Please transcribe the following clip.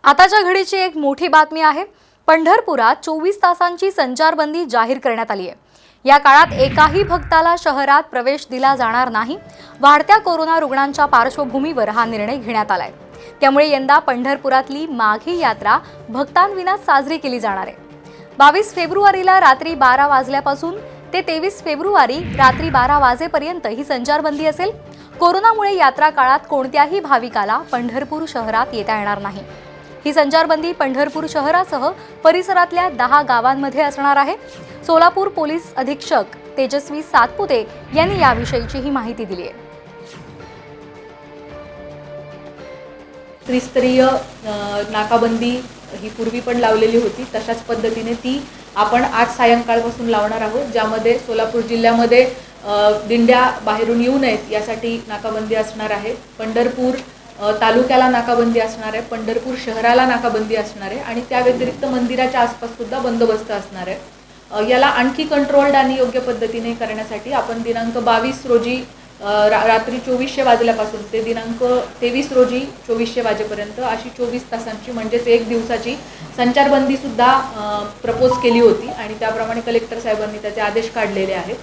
आताच्या घडीची एक मोठी बातमी आहे। पंढरपुरात 24 तासांची संचारबंदी जाहीर करण्यात आली आहे। या काळात एकाही भक्ताला शहरात प्रवेश दिला जाणार नाही। वाढत्या कोरोना रुग्णांच्या पार्श्वभूमीवर हा निर्णय घेण्यात आलाय। त्यामुळे यंदा पंढरपुरातली माघी यात्रा भक्तांविना साजरी केली जाणार आहे। 22 फेब्रुवारीला रात्री 12 वाजल्यापासून ते 23 फेब्रुवारी रात्री 12 वाजेपर्यंत ही संचारबंदी असेल। कोरोनामुळे यात्रा काळात कोणत्याही भाविकाला पंढरपूर शहरात येता येणार नाही। ही संचारबंदी पंढरपूर शहरासह परिसरातल्या 10 गावांमध्ये असणार आहे। सोलापूर पोलीस अधीक्षक तेजस्वी सातपुते यांनी याविषयीची ही माहिती दिली आहे। त्रिस्तरीय नाकाबंदी ही पूर्वी पण लावलेली होती, तशाच पद्धतीने ती आपण आज सायंकाळपासून लावणार आहोत, ज्यामध्ये सोलापूर जिल्ह्यामध्ये दिंड्या बाहेरून येऊ नयेत यासाठी नाकाबंदी असणार आहे। पंढरपूर तालुक्याला नाकाबंदी असणार आहे, पंढरपूर शहराला नाकाबंदी असणार आहे आणि त्या व्यतिरिक्त मंदिराच्या आसपास सुद्धा बंदोबस्त असणार आहे। याला आणखी कंट्रोल्ड आणि योग्य पद्धतीने करण्यासाठी आपण दिनांक 22 रोजी रात्री 2400 वाजल्यापासून ते दिनांक 23 रोजी 2400 वाजेपर्यंत अशी 24 तासांची म्हणजेच एक दिवसाची संचारबंदी सुद्धा प्रपोज केली होती आणि त्याप्रमाणे कलेक्टर साहेबांनी त्याचे आदेश काढलेले आहेत।